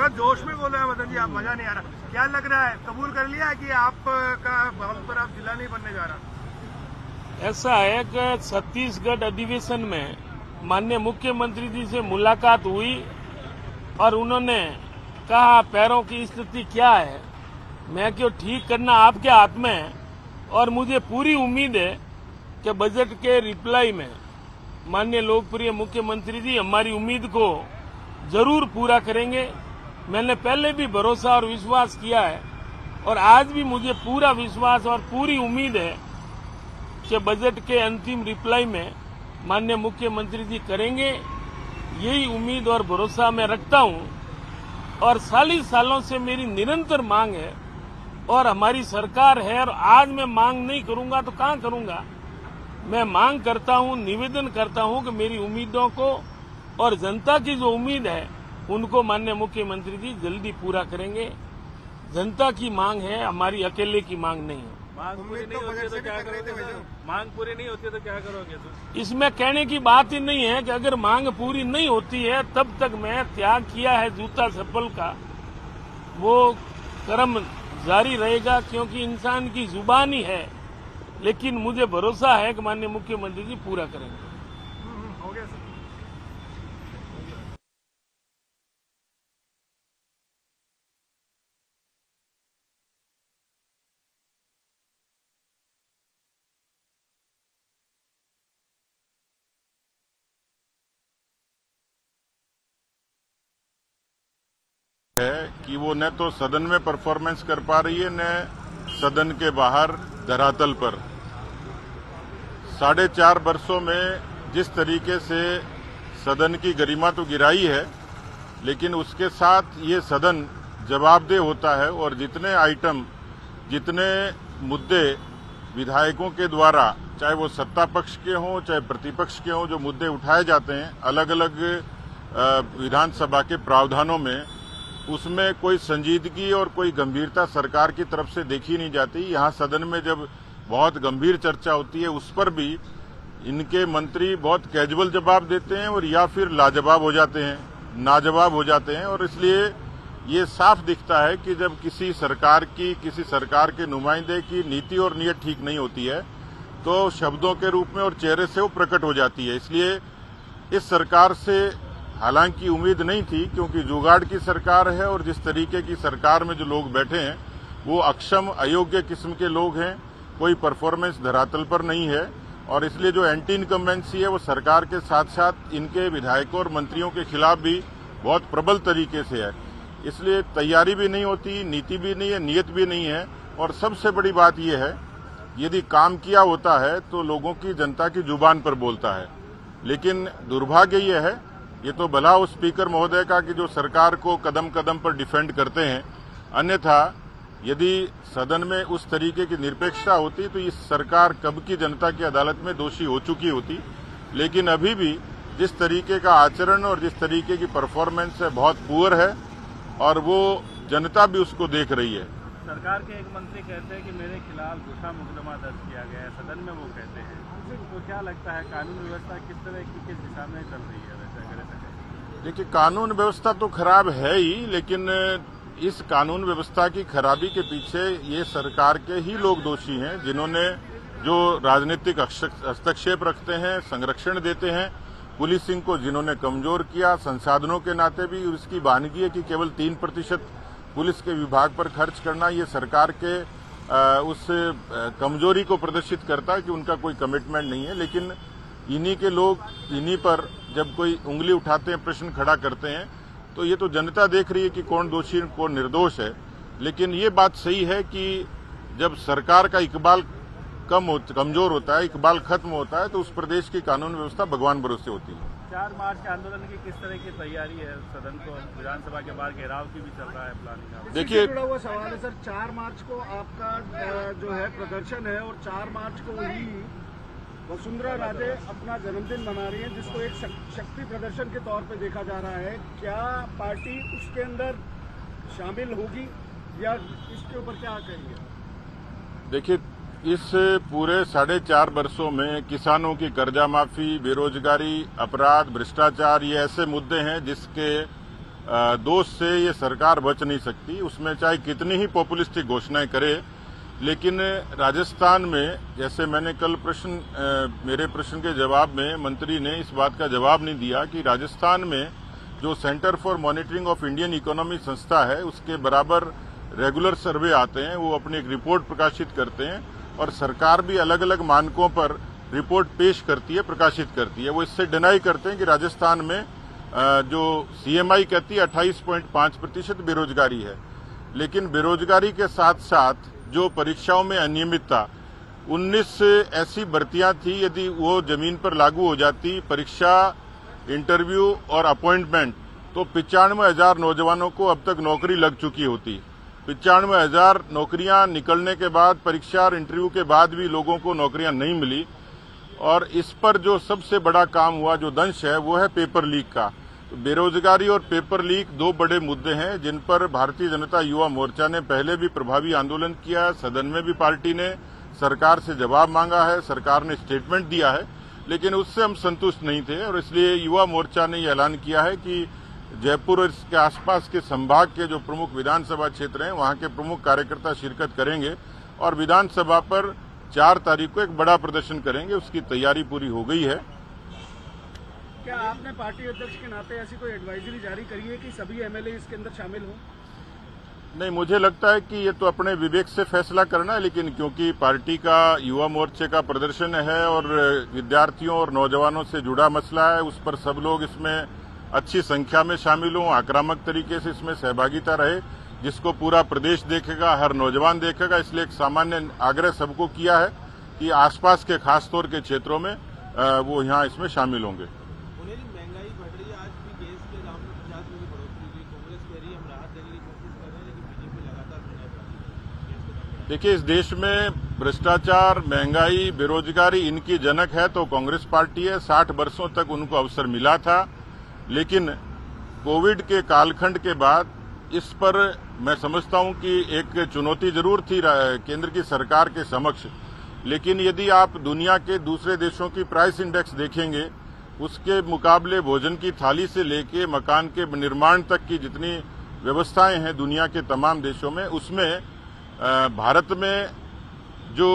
थोड़ा जोश में बोल रहे हैं मदन जी, आप मजा नहीं आ रहा। क्या लग रहा है, कबूल कर लिया है कि आपका बल पर आप जिला नहीं बनने जा रहा? ऐसा है कि छत्तीसगढ़ अधिवेशन में माननीय मुख्यमंत्री जी से मुलाकात हुई और उन्होंने कहा पैरों की स्थिति क्या है, मैं क्यों ठीक करना आपके हाथ में है। और मुझे पूरी उम्मीद है कि बजट के रिप्लाई में माननीय लोकप्रिय मुख्यमंत्री जी हमारी उम्मीद को जरूर पूरा करेंगे। मैंने पहले भी भरोसा और विश्वास किया है और आज भी मुझे पूरा विश्वास और पूरी उम्मीद है कि बजट के अंतिम रिप्लाई में माननीय मुख्यमंत्री जी करेंगे। यही उम्मीद और भरोसा मैं रखता हूं और सालों से मेरी निरंतर मांग है और हमारी सरकार है और आज मैं मांग नहीं करूंगा तो कहां करूंगा। मैं मांग करता हूं, निवेदन करता हूं कि मेरी उम्मीदों को और जनता की जो उम्मीद है उनको माननीय मुख्यमंत्री जी जल्दी पूरा करेंगे। जनता की मांग है, हमारी अकेले की मांग नहीं है। मांग पूरी नहीं होती तो क्या करोगे? मांग पूरी नहीं होती तो क्या करोगे? इसमें कहने की बात ही नहीं है कि अगर मांग पूरी नहीं होती है तब तक मैं त्याग किया है जूता चप्पल का, वो कर्म जारी रहेगा क्योंकि इंसान की जुबान ही है। लेकिन मुझे भरोसा है कि माननीय मुख्यमंत्री जी पूरा करेंगे। हो गया सर। है कि वो न तो सदन में परफॉर्मेंस कर पा रही है न सदन के बाहर धरातल पर। 4.5 वर्षों में जिस तरीके से सदन की गरिमा तो गिराई है, लेकिन उसके साथ ये सदन जवाबदेह होता है और जितने आइटम, जितने मुद्दे विधायकों के द्वारा, चाहे वो सत्ता पक्ष के हों चाहे प्रतिपक्ष के हों, जो मुद्दे उठाए जाते हैं अलग अलग विधानसभा के प्रावधानों में, उसमें कोई संजीदगी और कोई गंभीरता सरकार की तरफ से देखी नहीं जाती। यहाँ सदन में जब बहुत गंभीर चर्चा होती है उस पर भी इनके मंत्री बहुत कैजुअल जवाब देते हैं और या फिर लाजवाब हो जाते हैं, नाजवाब हो जाते हैं। और इसलिए ये साफ दिखता है कि जब किसी सरकार के नुमाइंदे की नीति और नीयत ठीक नहीं होती है तो शब्दों के रूप में और चेहरे से वो प्रकट हो जाती है। इसलिए इस सरकार से हालांकि उम्मीद नहीं थी, क्योंकि जुगाड़ की सरकार है और जिस तरीके की सरकार में जो लोग बैठे हैं वो अक्षम, अयोग्य किस्म के लोग हैं, कोई परफॉर्मेंस धरातल पर नहीं है। और इसलिए जो एंटी इनकम्बेंसी है वो सरकार के साथ साथ इनके विधायकों और मंत्रियों के खिलाफ भी बहुत प्रबल तरीके से है। इसलिए तैयारी भी नहीं होती, नीति भी नहीं है, नियत भी नहीं है। और सबसे बड़ी बात यह है, यदि काम किया होता है तो लोगों की, जनता की जुबान पर बोलता है। लेकिन दुर्भाग्य यह है, ये तो भला उस स्पीकर महोदय का कि जो सरकार को कदम कदम पर डिफेंड करते हैं, अन्यथा यदि सदन में उस तरीके की निरपेक्षता होती तो इस सरकार कब की जनता की अदालत में दोषी हो चुकी होती। लेकिन अभी भी जिस तरीके का आचरण और जिस तरीके की परफॉर्मेंस है बहुत पुअर है और वो जनता भी उसको देख रही है। सरकार के एक मंत्री कहते हैं कि मेरे खिलाफ झूठा मुकदमा दर्ज किया गया है, सदन में वो कहते हैं। तो क्या लगता है कानून व्यवस्था किस तरह की, किस दिशा में चल रही है? वैसे देखिए, कानून व्यवस्था तो खराब है ही, लेकिन इस कानून व्यवस्था की खराबी के पीछे ये सरकार के ही लोग दोषी हैं, जिन्होंने जो राजनीतिक हस्तक्षेप रखते हैं, संरक्षण देते हैं, पुलिसिंग को जिन्होंने कमजोर किया। संसाधनों के नाते भी इसकी बहानगी है कि केवल 3% पुलिस के विभाग पर खर्च करना ये सरकार के उस कमजोरी को प्रदर्शित करता है कि उनका कोई कमिटमेंट नहीं है। लेकिन इन्हीं के लोग इन्हीं पर जब कोई उंगली उठाते हैं, प्रश्न खड़ा करते हैं, तो ये तो जनता देख रही है कि कौन दोषी कौन निर्दोष है। लेकिन ये बात सही है कि जब सरकार का इकबाल कमजोर होता है, इकबाल खत्म होता है, तो उस प्रदेश की कानून व्यवस्था भगवान भरोसे होती है। 4 मार्च के आंदोलन की किस तरह की तैयारी है? सदन को विधानसभा के बाहर घेराव की भी चल रहा है प्लानिंग। देखिए, जुड़ा हुआ सवाल है सर, 4 मार्च को आपका जो है प्रदर्शन है और 4 मार्च को ही वसुंधरा राजे अपना जन्मदिन मना रही है, जिसको एक शक्ति प्रदर्शन के तौर पे देखा जा रहा है। क्या पार्टी उसके अंदर शामिल होगी या इसके ऊपर क्या कहेंगे? देखिए, इस पूरे 4.5 वर्षों में किसानों की कर्जा माफी, बेरोजगारी, अपराध, भ्रष्टाचार, ये ऐसे मुद्दे हैं जिसके दोष से ये सरकार बच नहीं सकती। उसमें चाहे कितनी ही पॉपुलिस्टिक घोषणाएं करे, लेकिन राजस्थान में, जैसे मैंने कल मेरे प्रश्न के जवाब में मंत्री ने इस बात का जवाब नहीं दिया कि राजस्थान में जो centre for monitoring of Indian economy संस्था है, उसके बराबर रेगुलर सर्वे आते हैं, वो अपनी एक रिपोर्ट प्रकाशित करते हैं और सरकार भी अलग अलग मानकों पर रिपोर्ट पेश करती है, प्रकाशित करती है। वो इससे डिनाई करते हैं कि राजस्थान में जो सीएमआई कहती है 28.5% बेरोजगारी है, लेकिन बेरोजगारी के साथ साथ जो परीक्षाओं में अनियमितता, 19 ऐसी भर्तियां थी, यदि वो जमीन पर लागू हो जाती, परीक्षा, इंटरव्यू और अपॉइंटमेंट, तो 95,000 नौजवानों को अब तक नौकरी लग चुकी होती। 95,000 नौकरियां निकलने के बाद, परीक्षा और इंटरव्यू के बाद भी लोगों को नौकरियां नहीं मिली। और इस पर जो सबसे बड़ा काम हुआ, जो दंश है, वो है पेपर लीक का। बेरोजगारी और पेपर लीक दो बड़े मुद्दे हैं जिन पर भारतीय जनता युवा मोर्चा ने पहले भी प्रभावी आंदोलन किया है। सदन में भी पार्टी ने सरकार से जवाब मांगा है, सरकार ने स्टेटमेंट दिया है, लेकिन उससे हम संतुष्ट नहीं थे और इसलिए युवा मोर्चा ने ऐलान किया है कि जयपुर और इसके आसपास के संभाग के जो प्रमुख विधानसभा क्षेत्र हैं, वहां के प्रमुख कार्यकर्ता शिरकत करेंगे और विधानसभा पर 4 तारीख को एक बड़ा प्रदर्शन करेंगे। उसकी तैयारी पूरी हो गई है। क्या आपने पार्टी अध्यक्ष के नाते ऐसी कोई एडवाइजरी जारी करी है कि सभी एमएलए इसके अंदर शामिल हों? नहीं, मुझे लगता है कि ये तो अपने विवेक से फैसला करना है, लेकिन क्योंकि पार्टी का, युवा मोर्चे का प्रदर्शन है और विद्यार्थियों और नौजवानों से जुड़ा मसला है, उस पर सब लोग इसमें अच्छी संख्या में शामिल हों, आक्रामक तरीके से इसमें सहभागिता रहे, जिसको पूरा प्रदेश देखेगा, हर नौजवान देखेगा। इसलिए एक सामान्य आग्रह सबको किया है कि आसपास के खासतौर के क्षेत्रों में वो यहाँ इसमें शामिल होंगे। महंगाई बढ़ रही है, आज भी गैस के दाम में 50 रुपये बढ़ोतरी हुई। कांग्रेस कह रही है हम राहत देने की कोशिश कर रहे हैं, लेकिन बीजेपी लगातार मना। देखिए, इस देश में भ्रष्टाचार, महंगाई, बेरोजगारी इनकी जनक है तो कांग्रेस पार्टी है। 60 वर्षों तक उनको अवसर मिला था, लेकिन कोविड के कालखंड के बाद इस पर मैं समझता हूं कि एक चुनौती जरूर थी केंद्र की सरकार के समक्ष, लेकिन यदि आप दुनिया के दूसरे देशों की प्राइस इंडेक्स देखेंगे, उसके मुकाबले भोजन की थाली से लेके मकान के निर्माण तक की जितनी व्यवस्थाएं हैं दुनिया के तमाम देशों में, उसमें भारत में जो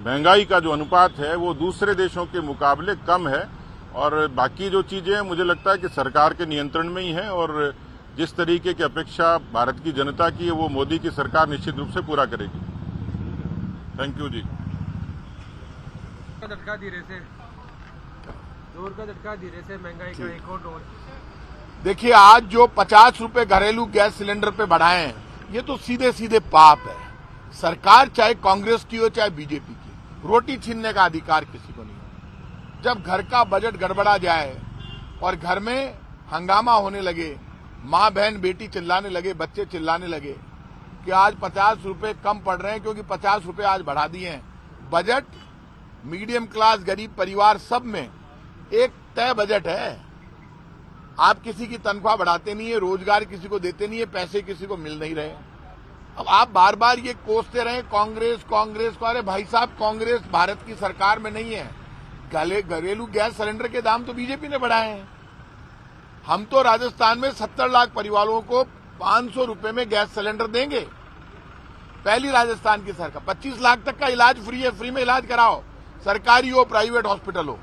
महंगाई का जो अनुपात है वो दूसरे देशों के मुकाबले कम है। और बाकी जो चीजें मुझे लगता है कि सरकार के नियंत्रण में ही है और जिस तरीके की अपेक्षा भारत की जनता की है वो मोदी की सरकार निश्चित रूप से पूरा करेगी। थैंक यू जी। झटका धीरे से, जोर का झटका धीरे से, महंगाई का एक और दौर। देखिए, आज जो 50 रुपए घरेलू गैस सिलेंडर पे बढ़ाए हैं, ये तो सीधे सीधे पाप है। सरकार चाहे कांग्रेस की हो चाहे बीजेपी की, रोटी छीनने का अधिकार किसी को नहीं है। जब घर का बजट गड़बड़ा जाए और घर में हंगामा होने लगे, माँ बहन बेटी चिल्लाने लगे, बच्चे चिल्लाने लगे कि आज 50 रुपए कम पड़ रहे हैं क्योंकि 50 रुपए आज बढ़ा दिए हैं। बजट मीडियम क्लास, गरीब परिवार सब में एक तय बजट है। आप किसी की तनख्वाह बढ़ाते नहीं है, रोजगार किसी को देते नहीं है, पैसे किसी को मिल नहीं रहे। अब आप बार बार ये कोसते रहे कांग्रेस कांग्रेस को। अरे भाई साहब, कांग्रेस भारत की सरकार में नहीं है। घरेलू गैस सिलेंडर के दाम तो बीजेपी ने बढ़ाए हैं। हम तो राजस्थान में 70 लाख परिवारों को 500 रुपए में गैस सिलेंडर देंगे। पहली राजस्थान की सरकार। 25 लाख तक का इलाज फ्री है, फ्री में इलाज कराओ, सरकारी हो प्राइवेट हॉस्पिटल हो।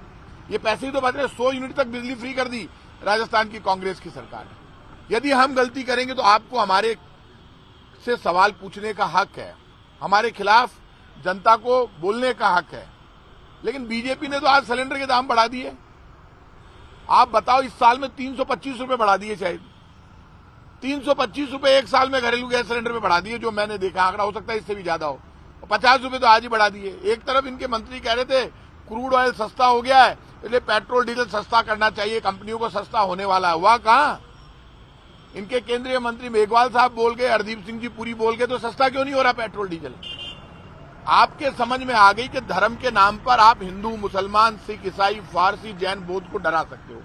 ये पैसे ही तो बच रहे। 100 यूनिट तक बिजली फ्री कर दी राजस्थान की कांग्रेस की सरकार ने। यदि हम गलती करेंगे तो आपको हमारे से सवाल पूछने का हक है, हमारे खिलाफ जनता को बोलने का हक है। लेकिन बीजेपी ने तो आज सिलेंडर के दाम बढ़ा दिए। आप बताओ, इस साल में 325 रुपए बढ़ा दिए, शायद 325 रुपए एक साल में घरेलू गैस सिलेंडर में बढ़ा दिए, जो मैंने देखा। आंकड़ा हो सकता है इससे भी ज्यादा हो। 50 रुपए तो आज ही बढ़ा दिए। एक तरफ इनके मंत्री कह रहे थे क्रूड ऑयल सस्ता हो गया है, इसलिए पेट्रोल डीजल सस्ता करना चाहिए, कंपनियों को सस्ता होने वाला है। हुआ कहां? इनके केंद्रीय मंत्री मेघवाल साहब बोल गए, हरदीप सिंह जी पुरी बोल गए, तो सस्ता क्यों नहीं हो रहा पेट्रोल डीजल? आपके समझ में आ गई कि धर्म के नाम पर आप हिंदू, मुसलमान, सिख, ईसाई, फारसी, जैन, बौद्ध को डरा सकते हो।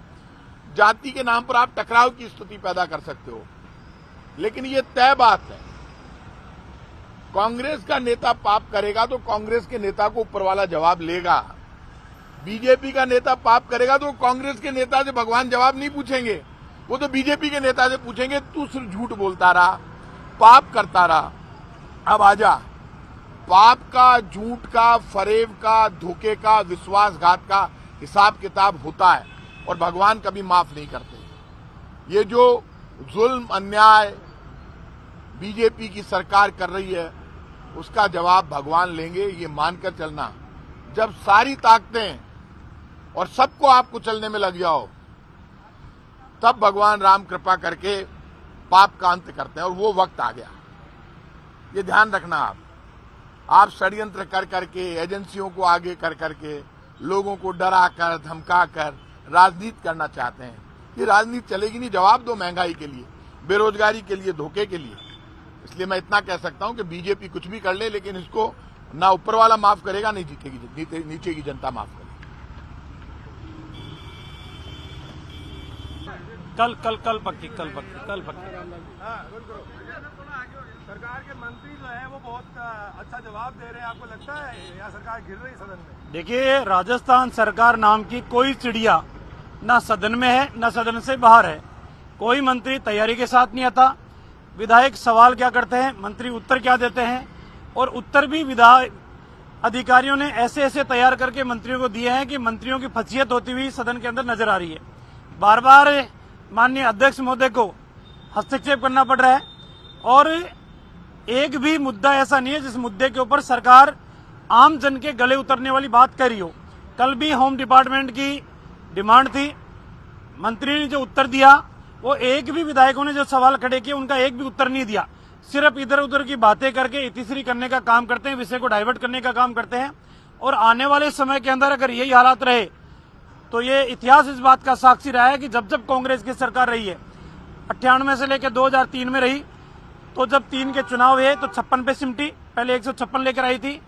जाति के नाम पर आप टकराव की स्थिति पैदा कर सकते हो। लेकिन ये तय बात है, कांग्रेस का नेता पाप करेगा तो कांग्रेस के नेता को ऊपर वाला जवाब लेगा। बीजेपी का नेता पाप करेगा तो कांग्रेस के नेता से भगवान जवाब नहीं पूछेंगे। वो तो बीजेपी के नेता से पूछेंगे तू सिर्फ झूठ बोलता रहा, पाप करता रहा। अब आजा, पाप का, झूठ का, फरेब का, धोखे का, विश्वासघात का हिसाब किताब होता है और भगवान कभी माफ नहीं करते। ये जो जुल्म अन्याय बीजेपी की सरकार कर रही है उसका जवाब भगवान लेंगे, ये मानकर चलना। जब सारी ताकतें और सबको आप कुचलने में लग जाओ तब भगवान राम कृपा करके पाप का अंत करते हैं और वो वक्त आ गया। ये ध्यान रखना। आप षड्यंत्र कर करके, एजेंसियों को आगे कर करके, लोगों को डरा कर, धमका कर राजनीति करना चाहते हैं। ये राजनीति चलेगी नहीं। जवाब दो महंगाई के लिए, बेरोजगारी के लिए, धोखे के लिए। इसलिए मैं इतना कह सकता हूं कि बीजेपी कुछ भी कर ले, लेकिन इसको ना ऊपर वाला माफ करेगा, नहीं जीतेगी, नीचे की जनता माफ करेगी। कल पक्की। सरकार के मंत्री जो है वो बहुत अच्छा जवाब दे रहे हैं, आपको लगता है या सरकार गिर रही सदन में? देखिए, राजस्थान सरकार नाम की कोई चिड़िया ना सदन में है ना सदन से बाहर है। कोई मंत्री तैयारी के साथ नहीं आता। विधायक सवाल क्या करते हैं, मंत्री उत्तर क्या देते हैं, और उत्तर भी विधायक अधिकारियों ने ऐसे ऐसे तैयार करके मंत्रियों को दिए हैं कि मंत्रियों की फजीहत होती हुई सदन के अंदर नजर आ रही है। बार बार माननीय अध्यक्ष महोदय को हस्तक्षेप करना पड़ रहा है और एक भी मुद्दा ऐसा नहीं है जिस मुद्दे के ऊपर सरकार आम जन के गले उतरने वाली बात कर रही हो। कल भी होम डिपार्टमेंट की डिमांड थी, मंत्री ने जो उत्तर दिया वो एक भी विधायकों ने जो सवाल खड़े किए उनका एक भी उत्तर नहीं दिया। सिर्फ इधर उधर की बातें करके इतिश्री करने का काम करते हैं, विषय को डाइवर्ट करने का काम करते हैं। और आने वाले समय के अंदर अगर यही हालात रहे तो ये इतिहास इस बात का साक्षी रहा है कि जब जब कांग्रेस की सरकार रही है, 98 से लेकर 2003 में रही, तो जब 3 के चुनाव हुए तो 56 पे सिमटी, पहले 156 लेकर आई थी।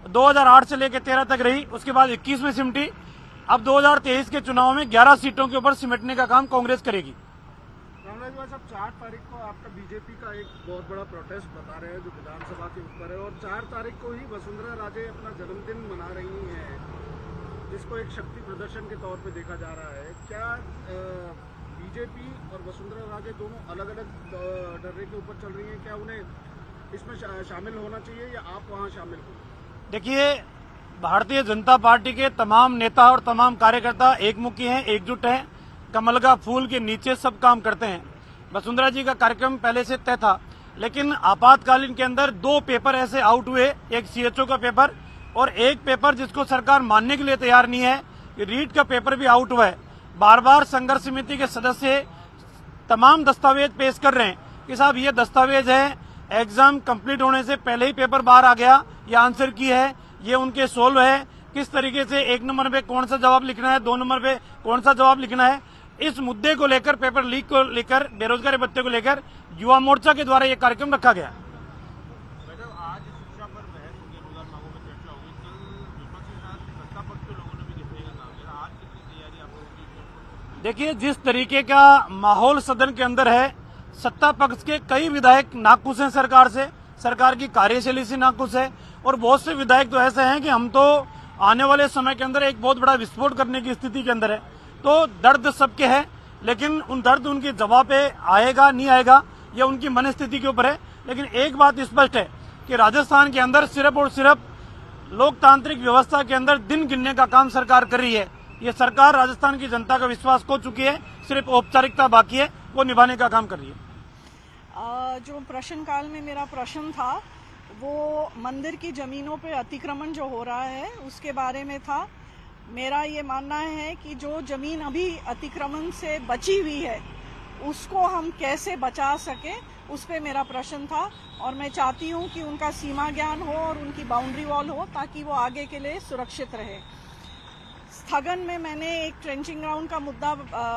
2008 से लेकर 13 तक रही, उसके बाद 21 में सिमटी। अब 2023 के चुनाव में 11 सीटों के ऊपर सिमटने का काम कांग्रेस करेगी। रामराज भाई साहब, 4 तारीख को आपका बीजेपी का एक बहुत बड़ा प्रोटेस्ट बता रहे हैं जो विधानसभा के ऊपर है, और 4 तारीख को ही वसुंधरा राजे अपना जन्मदिन मना रही हैं, जिसको एक शक्ति प्रदर्शन के तौर पे देखा जा रहा है। क्या बीजेपी और वसुंधरा राजे दोनों अलग अलग डर्रे के ऊपर चल रही हैं? क्या उन्हें इसमें शामिल होना चाहिए या आप वहां शामिल हो? देखिए, भारतीय जनता पार्टी के तमाम नेता और तमाम कार्यकर्ता एकमुखी हैं, एकजुट हैं, कमल का फूल के नीचे सब काम करते हैं। वसुंधरा जी का कार्यक्रम पहले से तय था, लेकिन आपातकालीन के अंदर 2 पेपर ऐसे आउट हुए, एक सीएचओ का पेपर और एक पेपर जिसको सरकार मानने के लिए तैयार नहीं है, रीट का पेपर भी आउट हुआ है। बार बार संघर्ष समिति के सदस्य तमाम दस्तावेज पेश कर रहे हैं कि साहब ये दस्तावेज है, एग्जाम कंप्लीट होने से पहले ही पेपर बाहर आ गया, ये आंसर की है, ये उनके सोल्व है, किस तरीके से 1 नंबर पे कौन सा जवाब लिखना है, 2 नंबर पे कौन सा जवाब लिखना है। इस मुद्दे को लेकर, पेपर लीक को लेकर, बेरोजगारी भत्ते को लेकर युवा मोर्चा के द्वारा ये कार्यक्रम रखा गया। आज शिक्षा पर बहस होगी, रोजगार मांगों पर चर्चा होगी, कल विपक्ष के साथ सत्ता पक्ष के लोगों ने भी दिखने का काम किया। आज कितनी तैयारी आप लोगों की? देखिए, जिस तरीके का माहौल सदन के अंदर है, सत्ता पक्ष के कई विधायक नाखुश हैं सरकार से, सरकार की कार्यशैली से नाखुश है, और बहुत से विधायक तो ऐसे हैं कि हम तो आने वाले समय के अंदर एक बहुत बड़ा विस्फोट करने की स्थिति के अंदर है। तो दर्द सबके है, लेकिन उन दर्द उनके जवाब पे आएगा नहीं आएगा ये उनकी मनस्थिति के ऊपर है। लेकिन एक बात स्पष्ट है कि राजस्थान के अंदर सिर्फ और सिर्फ लोकतांत्रिक व्यवस्था के अंदर दिन गिनने का काम सरकार कर रही है। ये सरकार राजस्थान की जनता का विश्वास खो चुकी है, सिर्फ औपचारिकता बाकी है, वो निभाने का काम कर रही है। जो प्रश्नकाल में मेरा प्रश्न था वो मंदिर की जमीनों पे अतिक्रमण जो हो रहा है उसके बारे में था। मेरा ये मानना है कि जो जमीन अभी अतिक्रमण से बची हुई है उसको हम कैसे बचा सके, उस पे मेरा प्रश्न था। और मैं चाहती हूँ कि उनका सीमा ज्ञान हो और उनकी बाउंड्री वॉल हो ताकि वो आगे के लिए सुरक्षित रहे। स्थगन में मैंने एक ट्रेंचिंग ग्राउंड का मुद्दा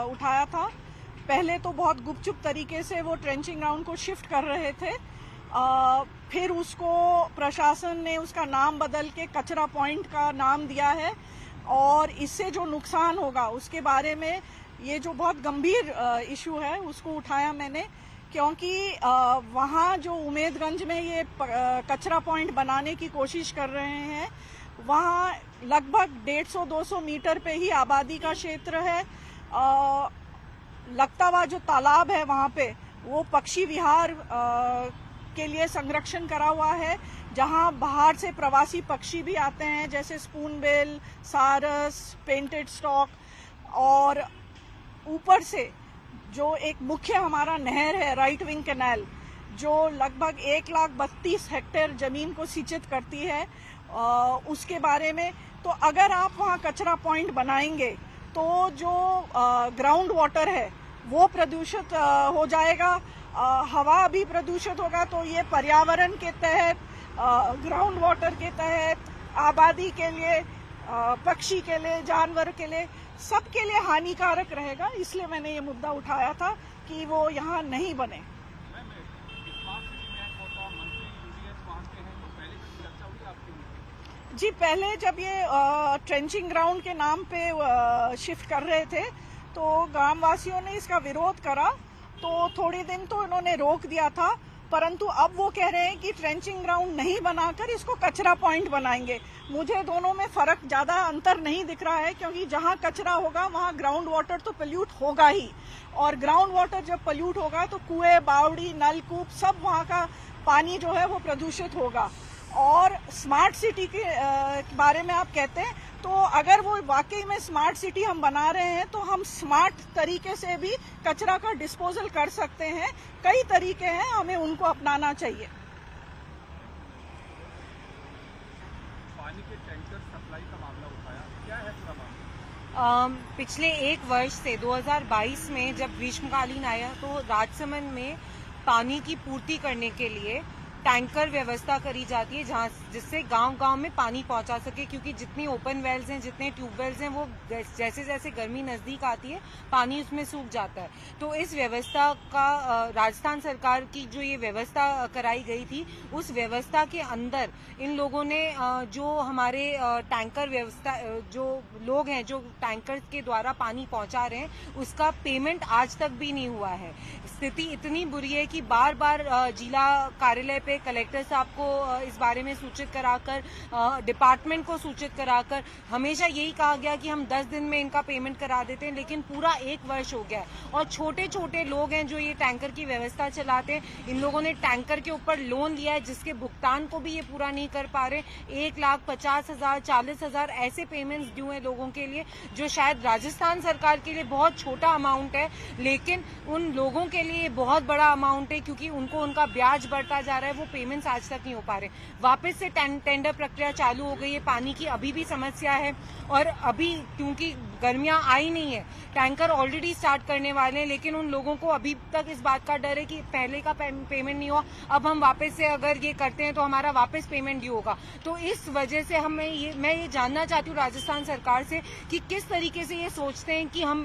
उठाया था। पहले तो बहुत गुपचुप तरीके से वो ट्रेंचिंग ग्राउंड को शिफ्ट कर रहे थे, फिर उसको प्रशासन ने उसका नाम बदल के कचरा पॉइंट का नाम दिया है, और इससे जो नुकसान होगा उसके बारे में ये जो बहुत गंभीर इशू है उसको उठाया मैंने, क्योंकि वहाँ जो उमेदगंज में ये कचरा पॉइंट बनाने की कोशिश कर रहे हैं वहाँ लगभग 150-200 मीटर पे ही आबादी का क्षेत्र है। लगतावा जो तालाब है वहाँ पे वो पक्षी विहार के लिए संरक्षण करा हुआ है, जहाँ बाहर से प्रवासी पक्षी भी आते हैं, जैसे स्पूनबिल, सारस, पेंटेड स्टॉक। और ऊपर से जो एक मुख्य हमारा नहर है राइट विंग कैनाल, जो लगभग 1,32,000 हेक्टेयर जमीन को सिंचित करती है, उसके बारे में तो अगर आप वहाँ कचरा पॉइंट बनाएंगे तो जो ग्राउंड वाटर है वो प्रदूषित हो जाएगा, हवा भी प्रदूषित होगा। तो ये पर्यावरण के तहत, ग्राउंड वाटर के तहत, आबादी के लिए, पक्षी के लिए, जानवर के लिए, सबके लिए हानिकारक रहेगा। इसलिए मैंने ये मुद्दा उठाया था कि वो यहाँ नहीं बने। जी, पहले जब ये ट्रेंचिंग ग्राउंड के नाम पे शिफ्ट कर रहे थे तो ग्रामवासियों ने इसका विरोध करा, तो थोड़े दिन तो इन्होंने रोक दिया था, परंतु अब वो कह रहे हैं कि ट्रेंचिंग ग्राउंड नहीं बनाकर इसको कचरा पॉइंट बनाएंगे। मुझे दोनों में फर्क ज्यादा अंतर नहीं दिख रहा है, क्योंकि जहां कचरा होगा वहां ग्राउंड वाटर तो पोल्यूट होगा ही, और ग्राउंड वाटर जब पोल्यूट होगा तो कुएं, बावड़ी, नलकूप, सब वहां का पानी जो है वो प्रदूषित होगा। और स्मार्ट सिटी के बारे में आप कहते हैं, तो अगर वो वाकई में स्मार्ट सिटी हम बना रहे हैं तो हम स्मार्ट तरीके से भी कचरा का डिस्पोजल कर सकते हैं। कई तरीके हैं, हमें उनको अपनाना चाहिए। पानी के टैंकर सप्लाई का मामला उठाया, क्या है पूरा मामला? पिछले 1 वर्ष से 2022 में जब ग्रीष्मकालीन आया तो राजसमंद में पानी की पूर्ति करने के लिए टैंकर व्यवस्था करी जाती है, जहां जिससे गांव-गांव में पानी पहुंचा सके, क्योंकि जितनी ओपन वेल्स हैं, जितने ट्यूबवेल्स हैं, वो जैसे जैसे गर्मी नजदीक आती है पानी उसमें सूख जाता है। तो इस व्यवस्था का राजस्थान सरकार की जो ये व्यवस्था कराई गई थी, उस व्यवस्था के अंदर इन लोगों ने जो हमारे टैंकर व्यवस्था, जो लोग हैं जो टैंकर के द्वारा पानी पहुंचा रहे हैं, उसका पेमेंट आज तक भी नहीं हुआ है। स्थिति इतनी बुरी है कि बार बार जिला कार्यालय पे कलेक्टर साहब को इस बारे में सूचित कराकर, डिपार्टमेंट को सूचित कराकर हमेशा यही कहा गया कि हम 10 दिन में इनका पेमेंट करा देते हैं, लेकिन पूरा 1 वर्ष हो गया है। और छोटे छोटे लोग हैं जो ये टैंकर की व्यवस्था चलाते हैं, इन लोगों ने टैंकर के ऊपर लोन लिया है, जिसके भुगतान को भी ये पूरा नहीं कर पा रहे। 1,50,000, 40,000 ऐसे पेमेंट्स ड्यू हैं लोगों के लिए, जो शायद राजस्थान सरकार के लिए बहुत छोटा अमाउंट है, लेकिन उन लोगों के लिए बहुत बड़ा अमाउंट है, क्योंकि उनको उनका ब्याज बढ़ता जा रहा है, वो पेमेंट्स आज तक नहीं हो पा रहे। वापस से टेंडर प्रक्रिया चालू हो गई है। पानी की अभी भी समस्या है, और अभी क्योंकि गर्मियां आई नहीं है, टैंकर ऑलरेडी स्टार्ट करने वाले हैं, लेकिन उन लोगों को अभी तक इस बात का डर है कि पहले का पेमेंट नहीं हुआ, अब हम वापस से अगर ये करते हैं तो हमारा वापस पेमेंट ड्यू होगा। तो इस वजह से मैं ये जानना चाहती हूँ राजस्थान सरकार से कि किस तरीके से ये सोचते हैं कि हम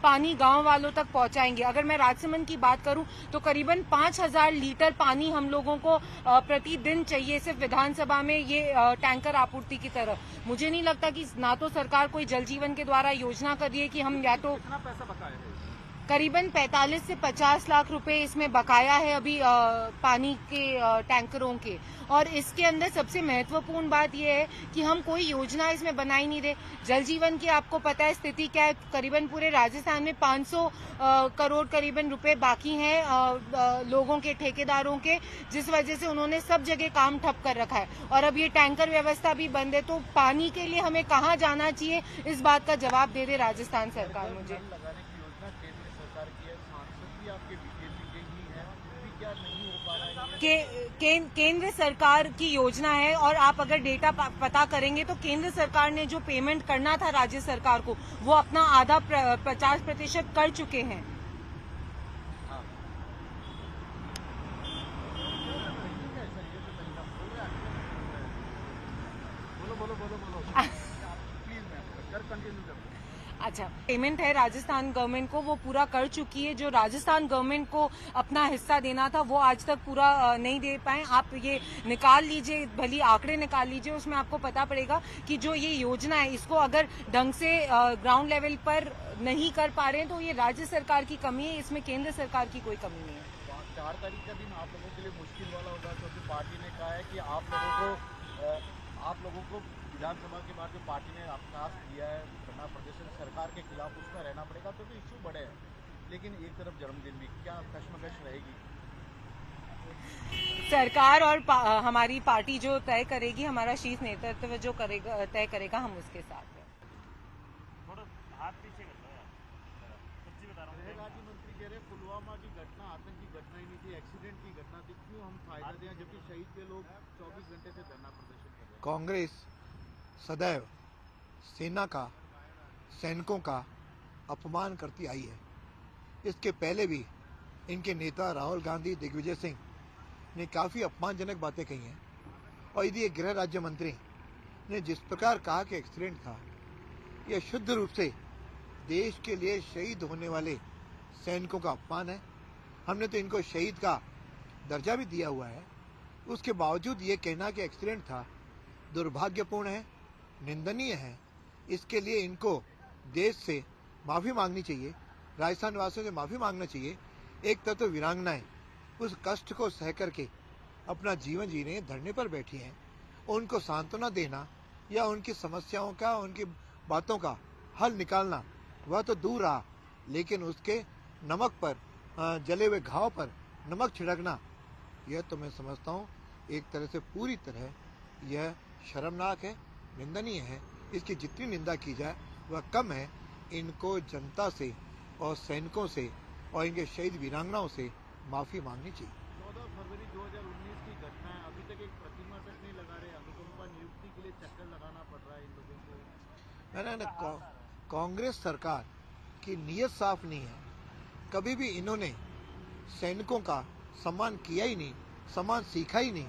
पानी गांव वालों तक पहुंचाएंगे। अगर मैं राजसमंद की बात करूं तो करीबन 5,000 लीटर पानी हम लोगों को प्रतिदिन चाहिए, सिर्फ विधानसभा में ये टैंकर आपूर्ति की तरफ। मुझे नहीं लगता कि ना तो सरकार कोई जल जीवन के द्वारा योजना कर रही है कि हम या तो कितना पैसा बकाया है? करीबन 45 से 50 लाख रुपए इसमें बकाया है अभी पानी के टैंकरों के। और इसके अंदर सबसे महत्वपूर्ण बात यह है कि हम कोई योजना इसमें बना ही नहीं रहे। जल जीवन की आपको पता है स्थिति क्या है, करीबन पूरे राजस्थान में 500 करोड़ करीबन रुपए बाकी हैं लोगों के, ठेकेदारों के, जिस वजह से उन्होंने सब जगह काम ठप कर रखा है। और अब ये टैंकर व्यवस्था भी बंद है, तो पानी के लिए हमें कहाँ जाना चाहिए, इस बात का जवाब दे दे राजस्थान सरकार मुझे। केंद्र सरकार की योजना है, और आप अगर डेटा पता करेंगे तो केंद्र सरकार ने जो पेमेंट करना था राज्य सरकार को, वो अपना आधा 50% कर चुके हैं। अच्छा, पेमेंट है राजस्थान गवर्नमेंट को, वो पूरा कर चुकी है। जो राजस्थान गवर्नमेंट को अपना हिस्सा देना था वो आज तक पूरा नहीं दे पाए। आप ये निकाल लीजिए, भली आंकड़े निकाल लीजिए, उसमें आपको पता पड़ेगा कि जो ये योजना है इसको अगर ढंग से ग्राउंड लेवल पर नहीं कर पा रहे हैं तो ये राज्य सरकार की कमी है, इसमें केंद्र सरकार की कोई कमी नहीं है। 4 तारीख का दिन आप लोगों के लिए मुश्किल वाला होगा, क्योंकि पार्टी ने कहा है कि आप लोगों को विधानसभा के बाद जो पार्टी ने टास्क दिया है धरना प्रदर्शन सरकार के खिलाफ, उसमें रहना पड़ेगा, क्योंकि इश्यू बड़े हैं। लेकिन एक तरफ जन्मदिन भी, क्या कश्मकश रहेगी? सरकार और हमारी पार्टी जो तय करेगी, हमारा शीर्ष नेतृत्व जो करेगा, तय करेगा, हम उसके साथ हैं। गृह राज्य मंत्री कह रहे पुलवामा की घटना आतंकी घटना ही नहीं थी, एक्सीडेंट की घटना थी, क्यों हम फायदा दें, जबकि शहीद के लोग 24 घंटे से धरना प्रदर्शन कर रहे हैं। कांग्रेस सदैव सेना का, सैनिकों का अपमान करती आई है। इसके पहले भी इनके नेता राहुल गांधी, दिग्विजय सिंह ने काफी अपमानजनक बातें कही हैं। और यदि ये गृह राज्य मंत्री ने जिस प्रकार कहा कि एक्सीडेंट था, यह शुद्ध रूप से देश के लिए शहीद होने वाले सैनिकों का अपमान है। हमने तो इनको शहीद का दर्जा भी दिया हुआ है, उसके बावजूद ये कहना कि एक्सीडेंट था दुर्भाग्यपूर्ण है, निंदनीय है। इसके लिए इनको देश से माफी मांगनी चाहिए, राजस्थान वासियों से माफी मांगना चाहिए। एक तरफ तो वीरांगनाएं उस कष्ट को सह करके अपना जीवन जीने धरने पर बैठी हैं, उनको सांत्वना देना या उनकी समस्याओं का, उनकी बातों का हल निकालना वह तो दूर रहा, लेकिन उसके नमक पर, जले हुए घाव पर नमक छिड़कना, यह तो मैं समझता हूँ एक तरह से पूरी तरह यह शर्मनाक है, निंदनीय है। इसकी जितनी निंदा की जाए वह कम है। इनको जनता से और सैनिकों से और इनके शहीद वीरांगनाओं से माफी मांगनी चाहिए। 14 फरवरी 2019 की घटना है, अभी तक एक प्रतिमा तक नहीं लगा रहे, अनुकंपा नियुक्ति के लिए चक्कर लगाना पड़ रहा है इन लोगों को। मैंने कांग्रेस सरकार की नीयत साफ नहीं है। कभी भी इन्होंने सैनिकों का सम्मान किया ही नहीं, सम्मान सीखा ही नहीं।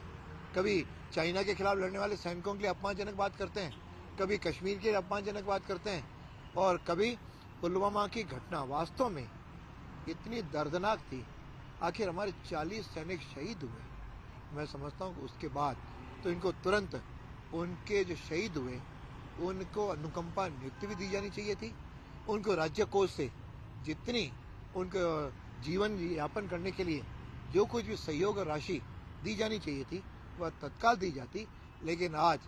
कभी चाइना के खिलाफ लड़ने वाले सैनिकों के लिए अपमानजनक बात करते हैं, कभी कश्मीर के लिए अपमानजनक बात करते हैं, और कभी पुलवामा की घटना वास्तव में इतनी दर्दनाक थी। आखिर हमारे 40 सैनिक शहीद हुए। मैं समझता हूँ कि उसके बाद तो इनको तुरंत उनके जो शहीद हुए उनको अनुकंपा नियुक्ति भी दी जानी चाहिए थी। उनको राज्य कोष से जितनी उनको जीवन यापन करने के लिए जो कुछ भी सहयोग और राशि दी जानी चाहिए थी वह तत्काल दी जाती। लेकिन आज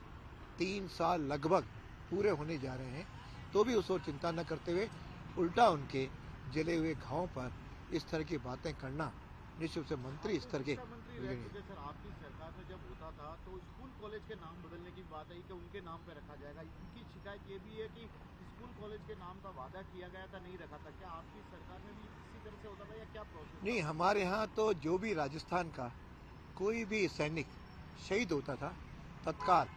3 साल लगभग पूरे होने जा रहे हैं, तो भी उस ओर चिंता न करते हुए उल्टा उनके जले हुए घावों पर इस तरह की बातें करना निश्चित से मंत्री स्तर के सर, आपकी सरकार में जब होता था तो स्कूल कॉलेज के नाम बदलने की बात आई कि उनके नाम पे रखा जाएगा। इनकी शिकायत ये भी है कि स्कूल कॉलेज के नाम का वादा किया गया था, नहीं रखा था। क्या आपकी सरकार में भी इसी तरह से होता था या क्या प्रोसेस? नहीं, हमारे यहाँ तो जो भी राजस्थान का कोई भी सैनिक शहीद होता था, तत्काल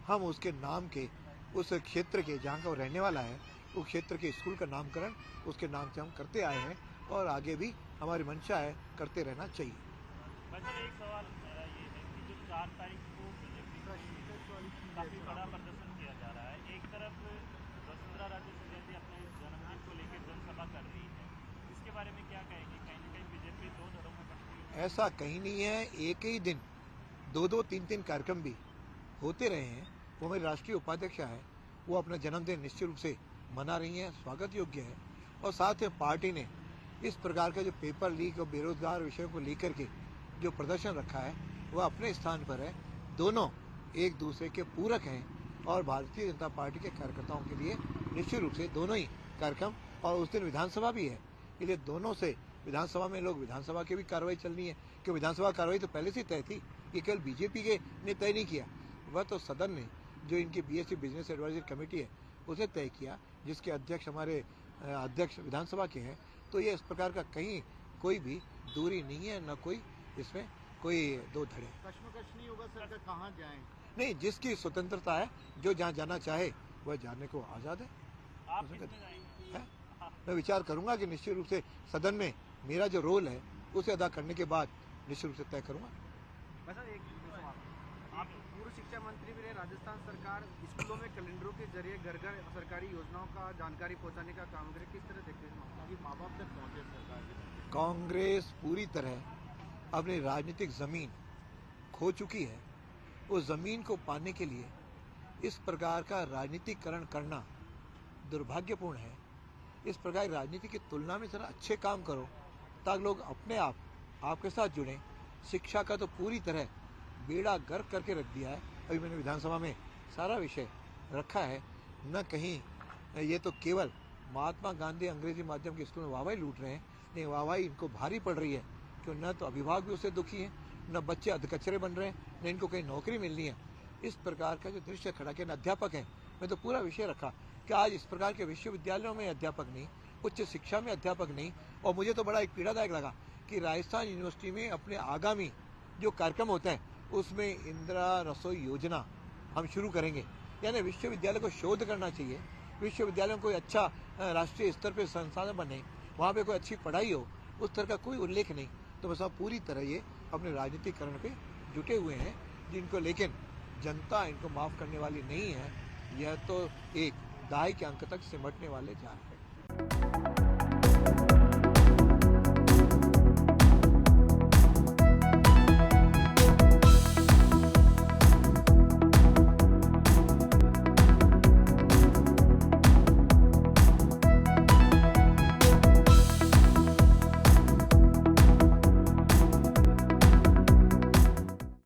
हम उसके नाम के, उस क्षेत्र के जहाँ का वो रहने वाला है, उस क्षेत्र के स्कूल का नामकरण उसके नाम से हम करते आए हैं और आगे भी हमारी मंशा है, करते रहना चाहिए। एक सवाल मेरा ये है कि जो 4 तारीख को बीजेपी का काफी बड़ा प्रदर्शन किया जा रहा है, एक तरफ वसुंधरा राजे सिंधिया अपने जन्मदिन को लेकर जनसभा कर रही है, इसके बारे में क्या कहेंगे? कहीं न कहीं बीजेपी 2 धड़ों में बंटी है। ऐसा कहीं नहीं है, एक ही दिन 2-2, 3-3 कार्यक्रम भी होते रहे हैं। वो मेरी राष्ट्रीय उपाध्यक्ष है, वो अपना जन्मदिन निश्चित रूप से मना रही हैं, स्वागत योग्य है। और साथ में पार्टी ने इस प्रकार का जो पेपर लीक और बेरोजगार विषयों को लेकर के जो प्रदर्शन रखा है वह अपने स्थान पर है। दोनों एक दूसरे के पूरक हैं और भारतीय जनता पार्टी के कार्यकर्ताओं के लिए निश्चित रूप से दोनों ही कार्यक्रम, और उस दिन विधानसभा भी है, इसलिए दोनों से विधानसभा में लोग विधानसभा की भी कार्रवाई चलनी है, कि विधानसभा कार्रवाई तो पहले से तय थी, ये केवल बीजेपी के ने तय नहीं किया, वह तो सदन ने जो इनकी बीएससी बिजनेस एडवाइजरी कमेटी है उसे तय किया, जिसके अध्यक्ष हमारे अध्यक्ष विधानसभा के हैं। तो ये इस प्रकार का कहीं कोई भी दूरी नहीं है, न कोई इसमें कोई 2 धड़े। कश्मकश नहीं होगा सर, कहाँ जाएं? नहीं, जिसकी स्वतंत्रता है, जो जहाँ जाना चाहे वह जाने को आजाद है। मैं विचार करूंगा कि निश्चित रूप से सदन में मेरा जो रोल है उसे अदा करने के बाद निश्चित रूप से तय करूंगा। आप पूर्व शिक्षा मंत्री भी रहे, राजस्थान सरकार स्कूलों में कैलेंडरों के जरिए घर घर सरकारी योजनाओं का जानकारी पहुंचाने का काम करे, किस तरह देखते हैं? ताकि माँ बाप तक पहुंचे सरकार। कांग्रेस पूरी तरह अपनी राजनीतिक जमीन खो चुकी है। उस जमीन को पाने के लिए इस प्रकार का राजनीतिकरण करना दुर्भाग्यपूर्ण है। इस प्रकार की राजनीति की तुलना में जरा अच्छे काम करो ताकि लोग अपने आप आपके साथ जुड़ें। शिक्षा का तो पूरी तरह बेड़ा गर्क करके रख दिया है। अभी मैंने विधानसभा में सारा विषय रखा है, न कहीं ये तो केवल महात्मा गांधी अंग्रेजी माध्यम के स्कूल में वाहवाही लूट रहे हैं, ने वाहवाही इनको भारी पड़ रही है कि न तो अभिभावक भी उससे दुखी हैं, न बच्चे अधकचरे बन रहे हैं, न इनको कहीं नौकरी मिलनी है। इस प्रकार का जो दृश्य खड़ा किया, न अध्यापक हैं, मैं तो पूरा विषय रखा कि आज इस प्रकार के विश्वविद्यालयों में अध्यापक नहीं, उच्च शिक्षा में अध्यापक नहीं। और मुझे तो बड़ा एक पीड़ादायक लगा कि राजस्थान यूनिवर्सिटी में अपने आगामी जो कार्यक्रम होते हैं उसमें इंदिरा रसोई योजना हम शुरू करेंगे। यानी विश्वविद्यालय को शोध करना चाहिए, विश्वविद्यालय में कोई अच्छा राष्ट्रीय स्तर पर संस्थान बने, वहाँ पे कोई अच्छी पढ़ाई हो, उस तरह का कोई उल्लेख नहीं। तो बस आप पूरी तरह ये अपने राजनीतिकरण पे जुटे हुए हैं, जिनको लेकिन जनता इनको माफ करने वाली नहीं है। यह तो एक दाई के अंक तक सिमटने वाले जा रहे हैं।